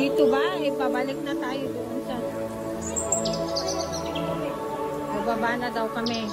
Dito ba? Pabalik na tayo doon sa... Bababa na daw kami.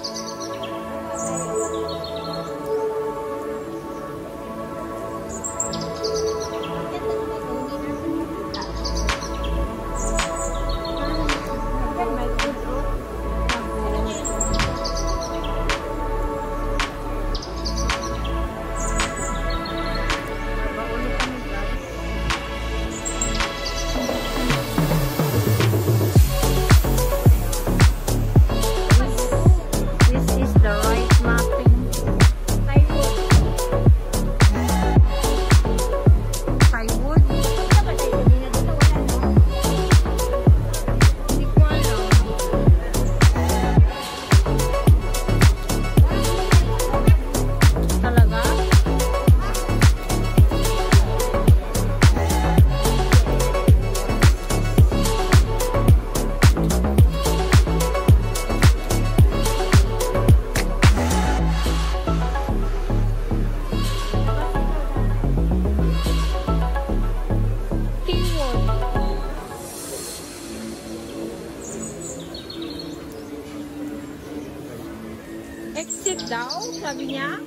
Exit daw, sabi niya.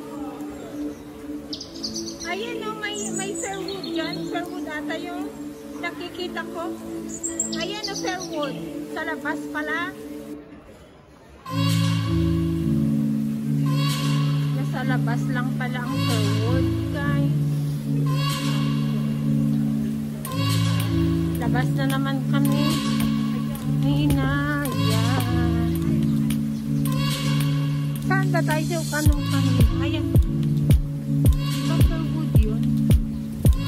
Ayan o, may Fairwood dyan. Fairwood ata yung nakikita ko. Ayan o, Fairwood. Sa labas pala. Nasa labas lang pala ang Fairwood, guys. Labas na naman kami. Ayan na. Saan ba tayo? Kanong kami? Ayan. Di ba Fairwood yun?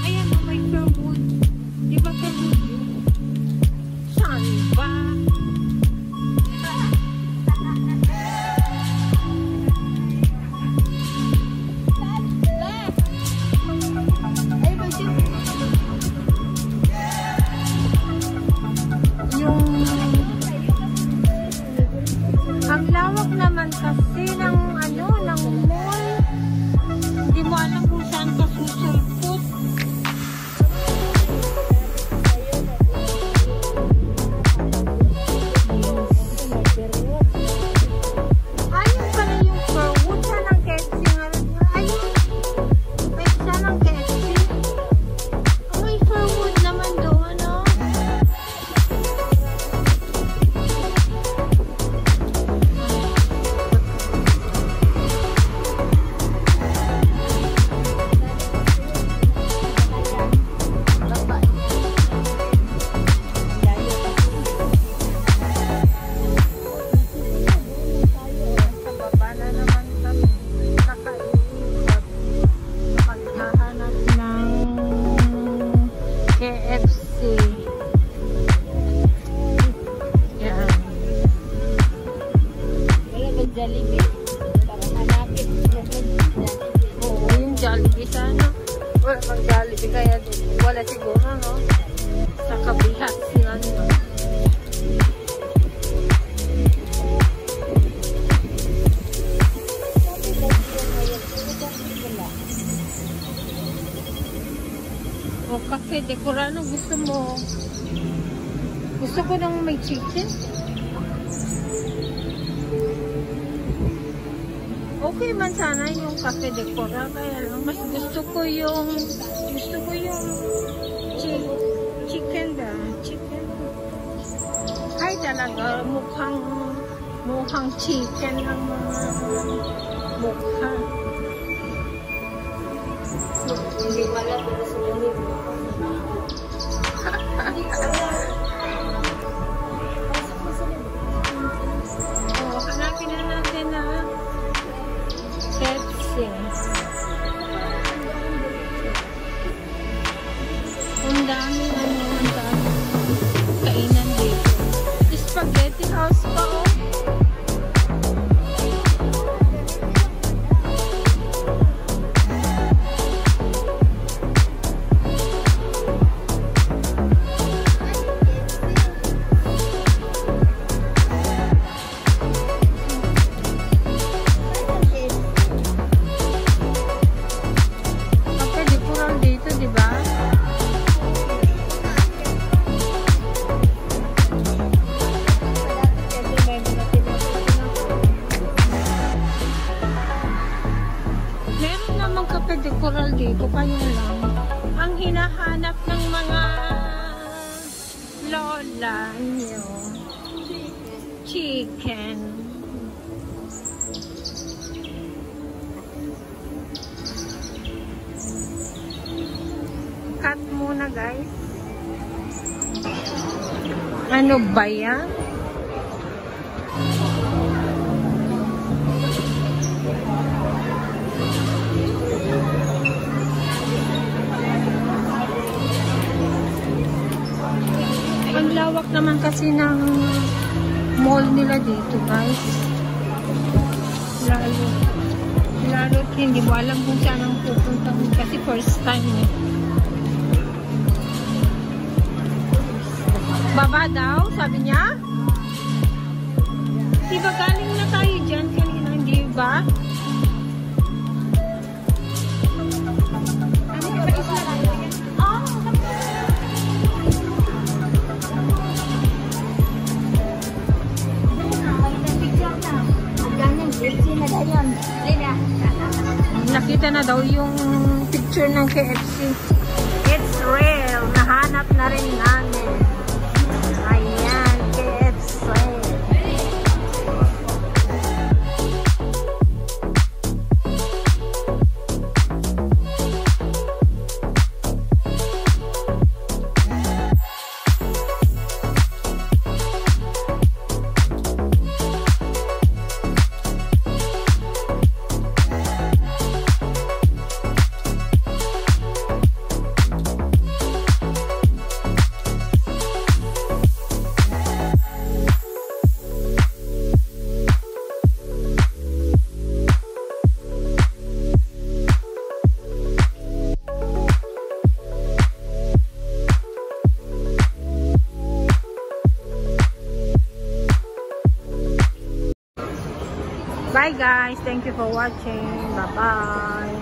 Ayan o, may Fairwood. Di ba Fairwood yun? Saan ba? Ang lawak naman kasi ng ano, ng mall. Hindi mo alam kung saan ka susulpot. Ayun pala yung Fairwood. Saan ang KFC nga? Ayun. May saan ang KFC? Oh, may Fairwood naman doon, no? Jollibee. Para hanapin. Oo, yung Jollibee sana. Wala pang Jollibee kaya wala siguro, no? Sa kabihat sila, no? O, cafe decorano gusto mo? Gusto ko nang may chicken. Okay man sana yung cafe decora, kaya lang mas gusto ko yung chicken ba? Chicken. Ay talaga, mukhang chicken ang mga mukha. Hindi pala pero sa lamig. Oh, hanapin na natin na Pepsi. Ang dami kainan dito. Spaghetti house pa, oh. Lanyo. Chicken. Cut muna guys. Ano ba yan? Ang lawak naman kasi ng mall nila dito guys. Lalo hindi mo alam kung saan ang pupunta kasi first time eh. Baba daw, sabi niya. Diba galing na tayo dyan kanina, hindi ba? Nakita na daw yung picture ng KFC. It's real. Nahanap na rin namin. Ayan, KFC. Bye guys, thank you for watching. Bye bye.